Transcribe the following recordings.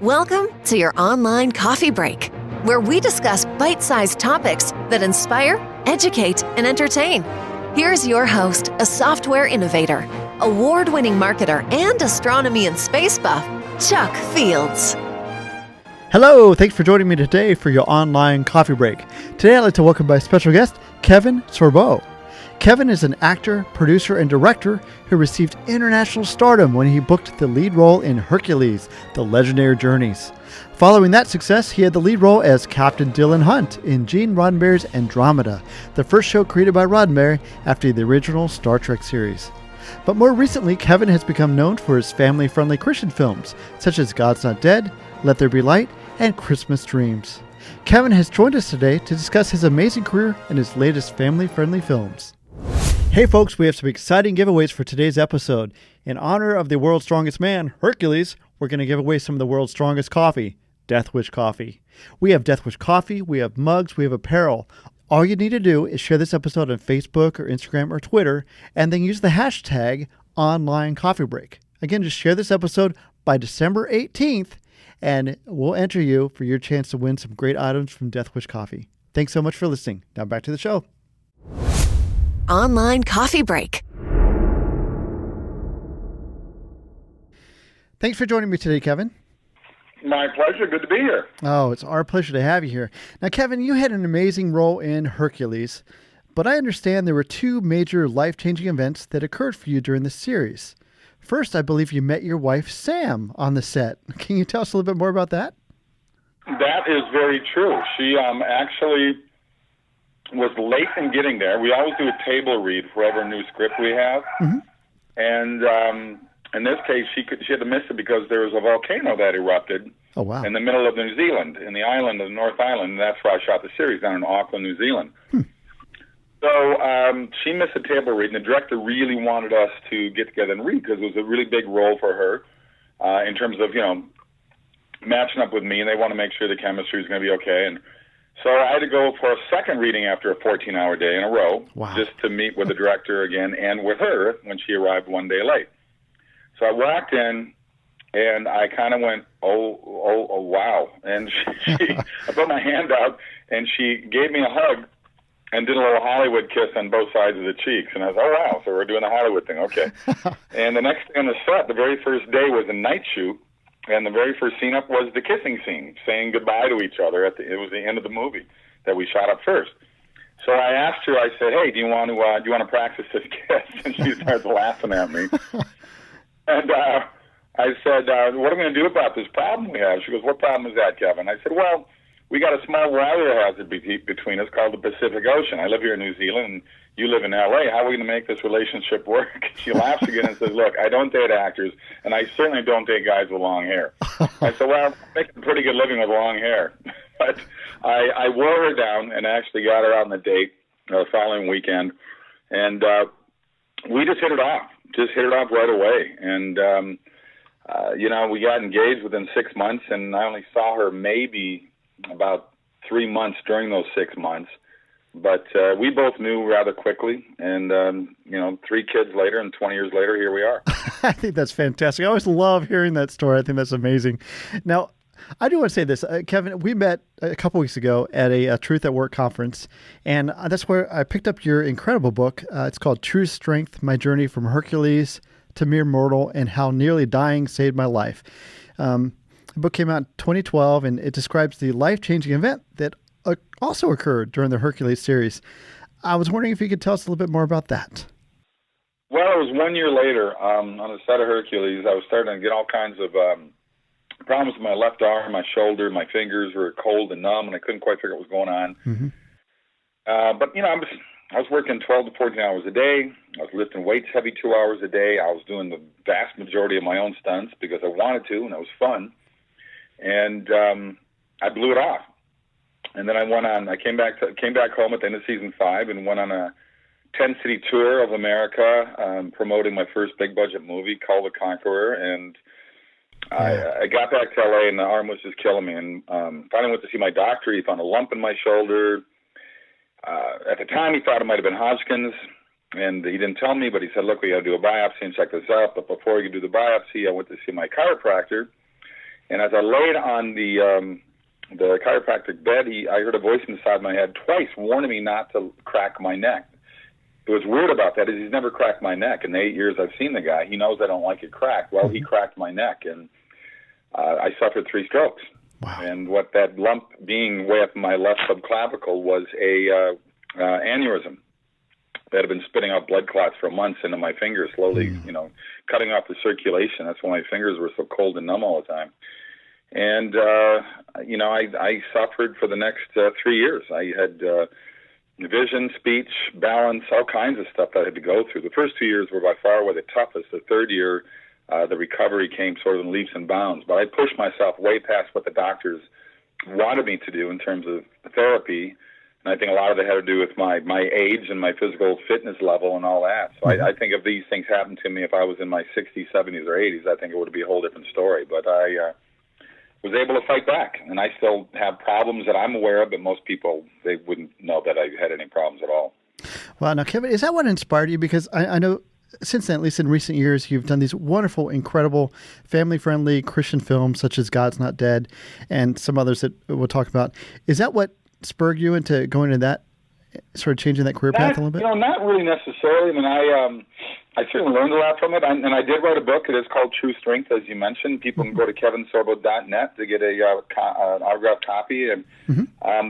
Welcome to your online coffee break, where we discuss bite-sized topics that inspire, educate, and entertain. Here's your host, a software innovator, award-winning marketer, and astronomy and space buff, Chuck Fields. Hello, thanks for joining me today for your online coffee break. Today I'd like to welcome my special guest, KEVIN SORBO. KEVIN is an actor, producer, and director who received international stardom when he booked the lead role in Hercules, The Legendary Journeys. Following that success, he had the lead role as Captain Dylan Hunt in Gene Roddenberry's Andromeda, the first show created by Roddenberry after the original Star Trek series. But more recently, KEVIN has become known for his family-friendly Christian films, such as God's Not Dead, Let There Be Light, and Christmas Dreams. KEVIN has joined us today to discuss his amazing career and his latest family-friendly films. Hey folks, we have some exciting giveaways for today's episode. In honor of the world's strongest man, Hercules, we're going to give away some of the world's strongest coffee, Death Wish Coffee. We have Death Wish Coffee, we have mugs, we have apparel. All you need to do is share this episode on Facebook or Instagram or Twitter, and then use the hashtag #OnlineCoffeeBreak. Again, just share this episode by December 18th, and we'll enter you for your chance to win some great items from Death Wish Coffee. Thanks so much for listening. Now back to the show. Online coffee break. Thanks for joining me today, KEVIN. My pleasure. Good to be here. Oh, it's our pleasure to have you here. Now, KEVIN, you had an amazing role in Hercules, but I understand there were two major life-changing events that occurred for you during the series. First, I believe you met your wife, Sam, on the set. Can you tell us a little bit more about that? That is very true. She actually was late in getting there. We always do a table read for every new script we have. Mm-hmm. And in this case, she had to miss it because there was a volcano that erupted in the middle of New Zealand, in the island of North Island. And that's where I shot the series, down in Auckland, New Zealand. So she missed the table read, and the director really wanted us to get together and read because it was a really big role for her in terms of, matching up with me, and they want to make sure the chemistry is going to be okay. And so I had to go for a second reading after a 14-hour day in a row, just to meet with the director again and with her when she arrived one day late. So I walked in, and I kind of went, oh, wow. And I put my hand out, and she gave me a hug and did a little Hollywood kiss on both sides of the cheeks. And I was, oh, wow, so we're doing the Hollywood thing, okay. And the next thing on the set, the very first day was a night shoot, and the very first scene up was the kissing scene, saying goodbye to each other. It was the end of the movie that we shot up first. So I asked her, I said, hey, do you want to practice this kiss? And she starts laughing at me. And I said, what am I going to do about this problem we have? She goes, what problem is that, KEVIN? I said, well, we got a small weather hazard between us called the Pacific Ocean. I live here in New Zealand, and you live in L.A. How are we going to make this relationship work? She laughs again and says, look, I don't date actors, and I certainly don't date guys with long hair. I said, well, I'm making a pretty good living with long hair. But I wore her down and actually got her out on the date the following weekend, and we just hit it off. Right away. And, we got engaged within 6 months, and I only saw her maybe about 3 months during those 6 months. But we both knew rather quickly, and, 3 kids later and 20 years later, here we are. I think that's fantastic. I always love hearing that story. I think that's amazing. Now, I do want to say this. KEVIN, we met a couple weeks ago at a Truth at Work conference, and that's where I picked up your incredible book. It's called True Strength, My Journey from Hercules to Mere Mortal and How Nearly Dying Saved My Life. The book came out in 2012, and it describes the life-changing event that also occurred during the Hercules series. I was wondering if you could tell us a little bit more about that. Well, it was 1 year later on the set of Hercules. I was starting to get all kinds of problems with my left arm, my shoulder, my fingers were cold and numb, and I couldn't quite figure out what was going on. Mm-hmm. But, I was working 12 to 14 hours a day. I was lifting weights heavy 2 hours a day. I was doing the vast majority of my own stunts because I wanted to, and it was fun. And I blew it off. And then I came back home at the end of season 5 and went on a 10-city tour of America, promoting my first big-budget movie called The Conqueror. And I got back to L.A., and the arm was just killing me. And finally went to see my doctor. He found a lump in my shoulder. At the time, he thought it might have been Hodgkin's, and he didn't tell me, but he said, look, we got to do a biopsy and check this out. But before he could do the biopsy, I went to see my chiropractor, And as I laid on the chiropractic bed, I heard a voice inside my head twice warning me not to crack my neck. What's weird about that is he's never cracked my neck. In the 8 years I've seen the guy, he knows I don't like it cracked. Well, he cracked my neck, and I suffered 3 strokes. Wow. And what that lump being way up my left subclavicle was a aneurysm that had been spitting out blood clots for months into my fingers, slowly, cutting off the circulation. That's why my fingers were so cold and numb all the time. And, I suffered for the next 3 years. I had vision, speech, balance, all kinds of stuff that I had to go through. The first 2 years were by far the toughest. The third year, the recovery came sort of in leaps and bounds. But I pushed myself way past what the doctors wanted me to do in terms of therapy. And I think a lot of it had to do with my age and my physical fitness level and all that. So I think if these things happened to me if I was in my 60s, 70s, or 80s, I think it would be a whole different story. But I was able to fight back. And I still have problems that I'm aware of, but most people, they wouldn't know that I had any problems at all. Well, now, Kevin, is that what inspired you? Because I know since then, at least in recent years, you've done these wonderful, incredible, family-friendly Christian films such as God's Not Dead and some others that we'll talk about. Is that what spurred you into going into that, sort of changing that career path a little bit? Not really necessarily. I mean, I certainly learned a lot from it, and I did write a book. It is called True Strength, as you mentioned. People can go to kevinsorbo.net to get an autographed copy. And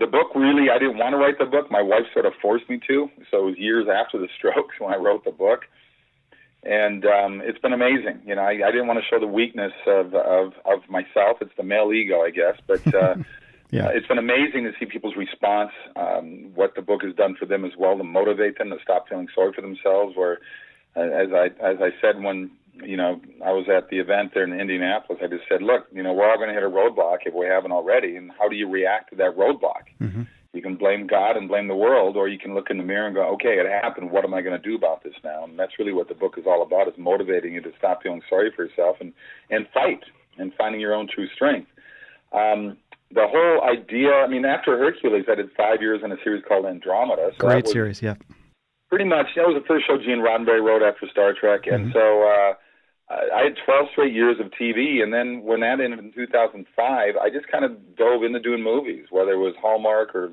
the book, really, I didn't want to write the book. My wife sort of forced me to, so it was years after the strokes when I wrote the book. And it's been amazing. I didn't want to show the weakness of myself. It's the male ego, I guess. But yeah. It's been amazing to see people's response, what the book has done for them as well, to motivate them to stop feeling sorry for themselves. Where, as I said when I was at the event there in Indianapolis, I just said, look, we're all going to hit a roadblock if we haven't already. And how do you react to that roadblock? Mm-hmm. You can blame God and blame the world, or you can look in the mirror and go, okay, it happened. What am I going to do about this now? And that's really what the book is all about, is motivating you to stop feeling sorry for yourself and fight and finding your own true strength. The whole idea, after Hercules, I did 5 years in a series called Andromeda. So Great series, yeah. Pretty much, that was the first show Gene Roddenberry wrote after Star Trek. And so I had 12 straight years of TV, and then when that ended in 2005, I just kind of dove into doing movies, whether it was Hallmark or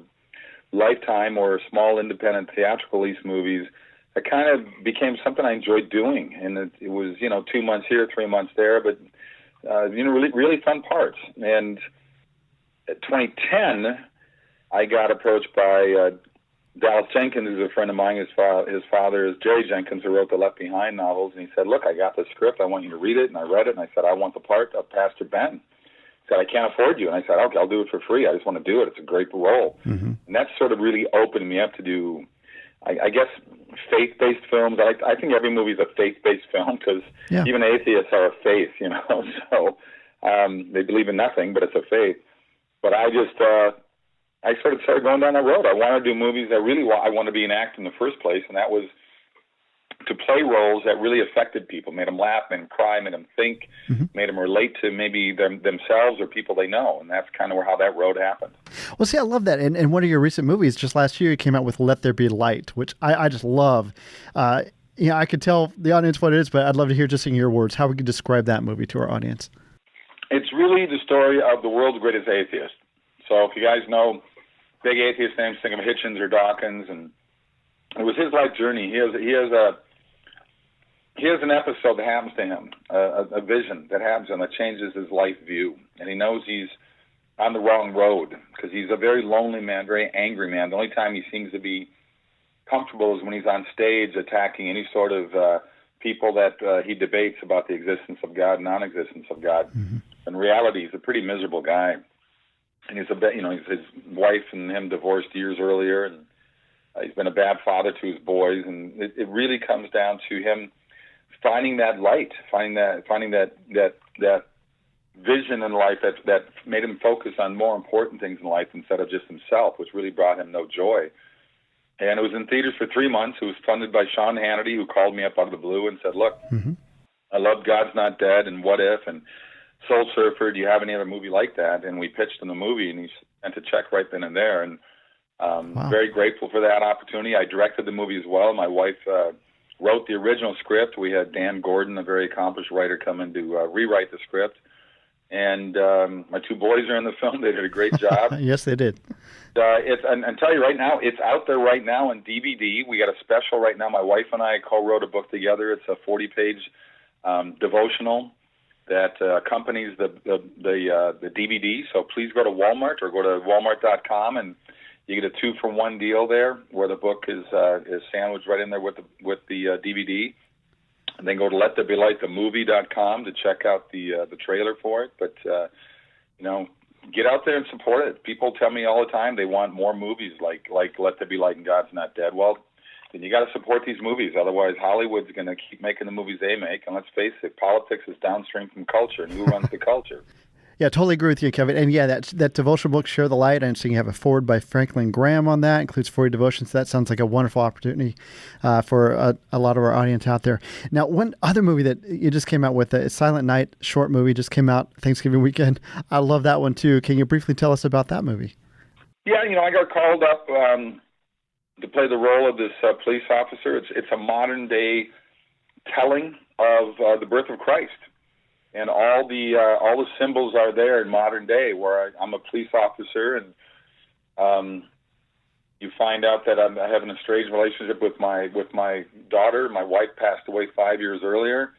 Lifetime or small independent theatrical release movies. It kind of became something I enjoyed doing, and it was 2 months here, 3 months there, but really, really fun parts. And in 2010, I got approached by Dallas Jenkins, who's a friend of mine. His father is Jerry Jenkins, who wrote the Left Behind novels, and he said, look, I got the script. I want you to read it. And I read it, and I said, I want the part of Pastor Ben. He said, I can't afford you. And I said, okay, I'll do it for free. I just want to do it. It's a great role. Mm-hmm. And that sort of really opened me up to do, I guess, faith-based films. I think every movie is a faith-based film, because even atheists are a faith, so they believe in nothing, but it's a faith. But I sort of started going down that road. I wanted to do movies that I wanted to be an actor in the first place, and that was to play roles that really affected people, made them laugh, made them cry, made them think, made them relate to maybe themselves or people they know, and that's kind of how that road happened. Well, see, I love that. And one of your recent movies, just last year, you came out with Let There Be Light, which I just love. I could tell the audience what it is, but I'd love to hear just in your words how we could describe that movie to our audience. It's really the story of the world's greatest atheist. So if you guys know big atheist names, think of Hitchens or Dawkins, and it was his life journey. He has an episode that happens to him, a vision that happens to him that changes his life view, and he knows he's on the wrong road because he's a very lonely man, very angry man. The only time he seems to be comfortable is when he's on stage attacking any sort of people that he debates about the existence of God, non-existence of God. Mm-hmm. In reality, he's a pretty miserable guy. And he's his wife and him divorced years earlier, and he's been a bad father to his boys. And it really comes down to him finding that light, finding that vision in life that made him focus on more important things in life instead of just himself, which really brought him no joy. And it was in theaters for 3 months. It was funded by Sean Hannity, who called me up out of the blue and said, look, I love God's Not Dead and What If and Soul Surfer. Do you have any other movie like that? And we pitched him the movie, and he sent a check right then and there. And very grateful for that opportunity. I directed the movie as well. My wife wrote the original script. We had Dan Gordon, a very accomplished writer, come in to rewrite the script. And my two boys are in the film. They did a great job. Yes, they did. And tell you right now, it's out there right now in DVD. We got a special right now. My wife and I co-wrote a book together. It's a 40-page devotional that accompanies the DVD. So please go to Walmart or go to walmart.com, and you get a 2-for-1 deal there, where the book is sandwiched right in there with the DVD. And then go to lettherebelightthemovie.com to check out the trailer for it. But get out there and support it. People tell me all the time they want more movies like Let There Be Light and God's Not Dead. Well, then you got to support these movies. Otherwise, Hollywood's going to keep making the movies they make. And let's face it, politics is downstream from culture, and who runs the culture? Yeah, totally agree with you, Kevin. And yeah, that devotional book, Share the Light, and so you have a foreword by Franklin Graham on that, includes 40 devotions. That sounds like a wonderful opportunity for a lot of our audience out there. Now, one other movie that you just came out with, a Silent Night short movie, just came out Thanksgiving weekend. I love that one too. Can you briefly tell us about that movie? Yeah, I got called up to play the role of this police officer. It's a modern day telling of the birth of Christ. And all the symbols are there in modern day, where I'm a police officer, and you find out that I have an estranged relationship with my daughter. My wife passed away 5 years earlier,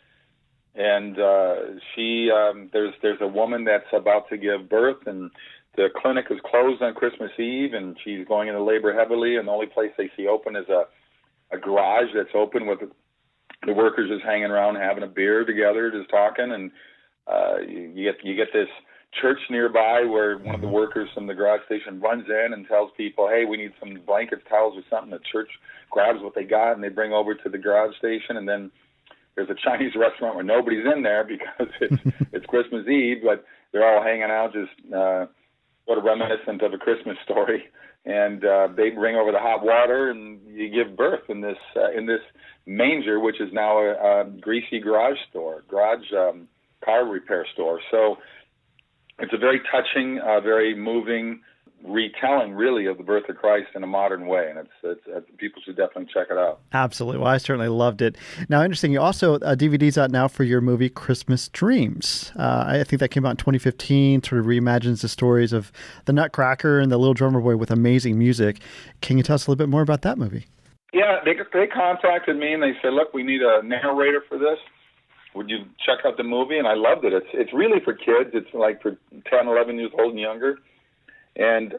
and there's a woman that's about to give birth, and the clinic is closed on Christmas Eve, and she's going into labor heavily, and the only place they see open is a garage that's open with the workers just hanging around having a beer together, just talking, and you get this church nearby where one of the workers from the garage station runs in and tells people, hey, we need some blankets, towels, or something. The church grabs what they got and they bring over to the garage station, and then there's a Chinese restaurant where nobody's in there because it's Christmas Eve, but they're all hanging out, just sort of reminiscent of A Christmas Story. And they bring over the hot water, and you give birth in this manger, which is now a greasy garage car repair store. So it's a very touching, very moving retelling, really, of the birth of Christ in a modern way, and it's people should definitely check it out. Absolutely. Well, I certainly loved it. Now, interesting, you also, DVD's out now for your movie Christmas Dreams. I think that came out in 2015, sort of reimagines the stories of the Nutcracker and the Little Drummer Boy with amazing music. Can you tell us a little bit more about that movie? Yeah, they contacted me and they said, look, we need a narrator for this. Would you check out the movie? And I loved it. It's really for kids. It's like for 10, 11 years old and younger. And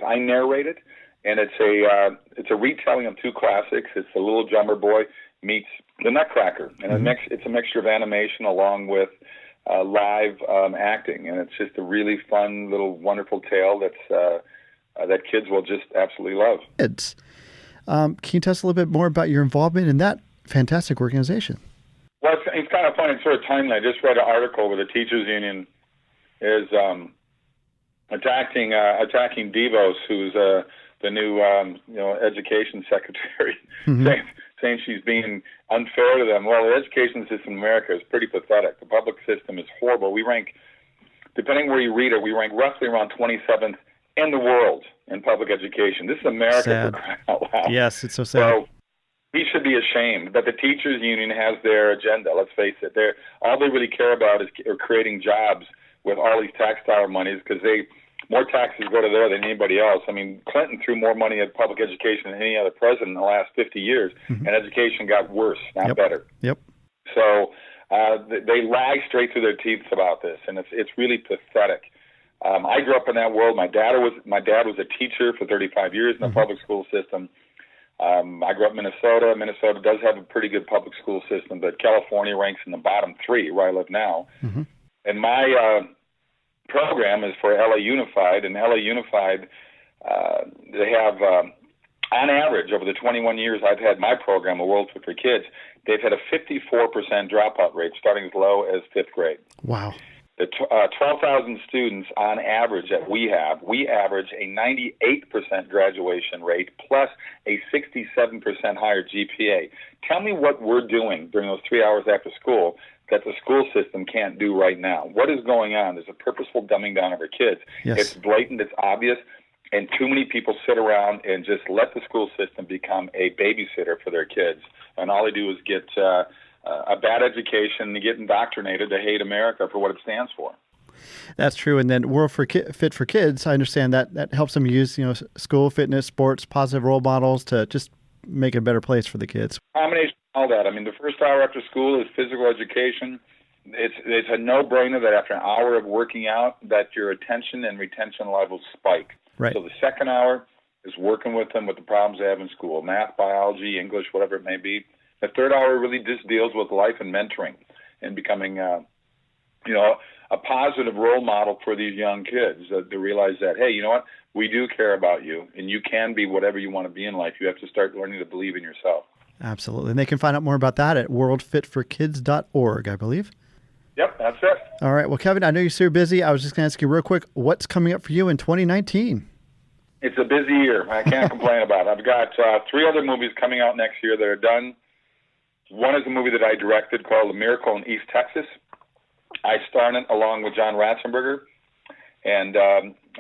I narrate it, and it's a retelling of two classics. It's The Little Drummer Boy meets The Nutcracker, and it's a mixture of animation along with live acting, and it's just a really fun little wonderful tale that kids will just absolutely love. Kids, can you tell us a little bit more about your involvement in that fantastic organization? Well, it's kind of funny. It's sort of timely. I just read an article where the teachers union is attacking DeVos, who's the new education secretary, saying she's being unfair to them. Well, the education system in America is pretty pathetic. The public system is horrible. We rank, depending where you read it, we rank roughly around 27th in the world in public education. This is America. Sad. For crying out loud. Yes, it's so sad. So we should be ashamed. But the teachers union has their agenda. Let's face it. All they really care about is creating jobs with all these tax dollar monies, because more taxes go to there than anybody else. I mean, Clinton threw more money at public education than any other president in the last 50 years, and education got worse, not better. Yep. So they lie straight through their teeth about this, and it's really pathetic. I grew up in that world. My dad was a teacher for 35 years in the public school system. I grew up in Minnesota. Minnesota does have a pretty good public school system, but California ranks in the bottom 3 where I live now. And my program is for LA Unified, and LA Unified, they have, on average, over the 21 years I've had my program, A World Fit for Kids, they've had a 54% dropout rate, starting as low as 5th grade. Wow. The 12,000 students on average that we average a 98% graduation rate plus a 67% higher GPA. Tell me what we're doing during those 3 hours after school that the school system can't do right now. What is going on? There's a purposeful dumbing down of our kids. Yes. It's blatant, it's obvious, and too many people sit around and just let the school system become a babysitter for their kids. And all they do is get a bad education and get indoctrinated to hate America for what it stands for. That's true. And then World Fit for Kids, I understand that helps them use, school, fitness, sports, positive role models to just make a better place for the kids. Combination of all that. I mean, the first hour after school is physical education. It's a no-brainer that after an hour of working out, that your attention and retention levels spike. Right. So the second hour is working with them with the problems they have in school, math, biology, English, whatever it may be. The third hour really just deals with life and mentoring and becoming, a positive role model for these young kids to realize that, hey, you know what? We do care about you, and you can be whatever you want to be in life. You have to start learning to believe in yourself. Absolutely. And they can find out more about that at worldfitforkids.org, I believe. Yep, that's it. All right. Well, Kevin, I know you're super busy. I was just going to ask you real quick, what's coming up for you in 2019? It's a busy year. I can't complain about it. I've got 3 other movies coming out next year that are done. One is a movie that I directed called A Miracle in East Texas. I starred in it along with John Ratzenberger and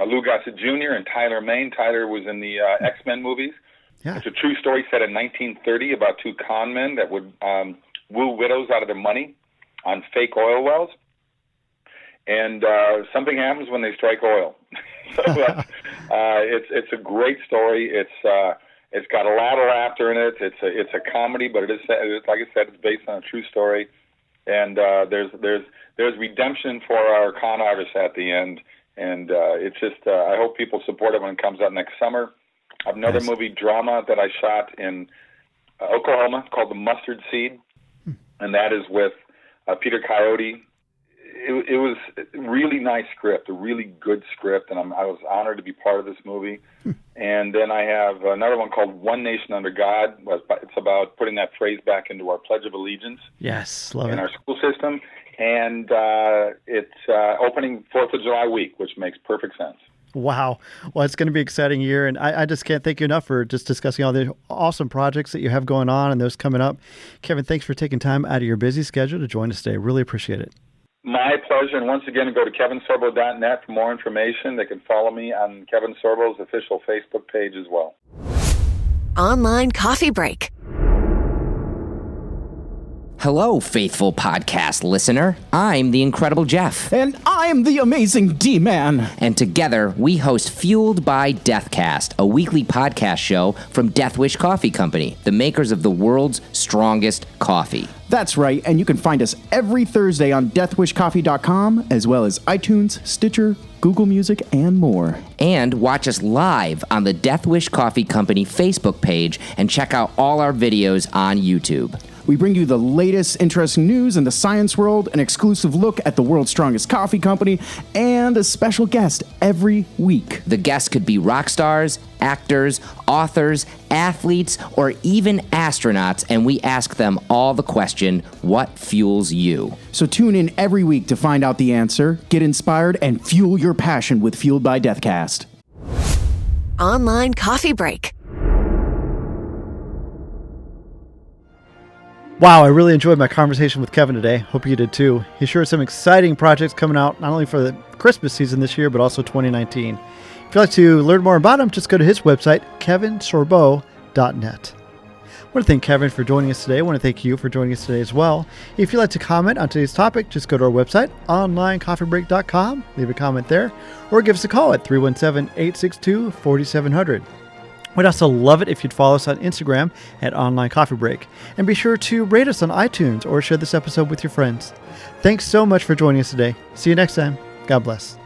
Lou Gossett Jr. and Tyler Mane. Tyler was in the X-Men movies. Yeah. It's a true story set in 1930 about 2 con men that would woo widows out of their money on fake oil wells. And something happens when they strike oil. So it's a great story. It's got a lot of laughter in it. It's a comedy, but it's like I said, it's based on a true story. And there's redemption for our con artists at the end. And it's just I hope people support it when it comes out next summer. I have another movie drama that I shot in Oklahoma called The Mustard Seed, and that is with Peter Coyote. It was a really nice script, a really good script, and I was honored to be part of this movie. And then I have another one called One Nation Under God. It's about putting that phrase back into our Pledge of Allegiance. Yes, love it. In our school system. And it's opening 4th of July week, which makes perfect sense. Wow. Well, it's going to be an exciting year, and I just can't thank you enough for just discussing all the awesome projects that you have going on and those coming up. Kevin, thanks for taking time out of your busy schedule to join us today. Really appreciate it. My pleasure. And once again, go to kevinsorbo.net for more information. They can follow me on Kevin Sorbo's official Facebook page as well. Online coffee break. Hello, faithful podcast listener. I'm the Incredible Jeff. And I'm the amazing D-Man. And together, we host Fueled by Deathcast, a weekly podcast show from Death Wish Coffee Company, the makers of the world's strongest coffee. That's right, and you can find us every Thursday on deathwishcoffee.com, as well as iTunes, Stitcher, Google Music, and more. And watch us live on the Death Wish Coffee Company Facebook page and check out all our videos on YouTube. We bring you the latest interesting news in the science world, an exclusive look at the world's strongest coffee company, and a special guest every week. The guests could be rock stars, actors, authors, athletes, or even astronauts, and we ask them all the question, what fuels you? So tune in every week to find out the answer, get inspired, and fuel your passion with Fueled by Deathcast. Online coffee break. Wow, I really enjoyed my conversation with Kevin today. Hope you did too. He sure has some exciting projects coming out, not only for the Christmas season this year, but also 2019. If you'd like to learn more about him, just go to his website, kevinsorbo.net. I want to thank Kevin for joining us today. I want to thank you for joining us today as well. If you'd like to comment on today's topic, just go to our website, onlinecoffeebreak.com, leave a comment there, or give us a call at 317-862-4700. We'd also love it if you'd follow us on Instagram at Online Coffee Break. And be sure to rate us on iTunes or share this episode with your friends. Thanks so much for joining us today. See you next time. God bless.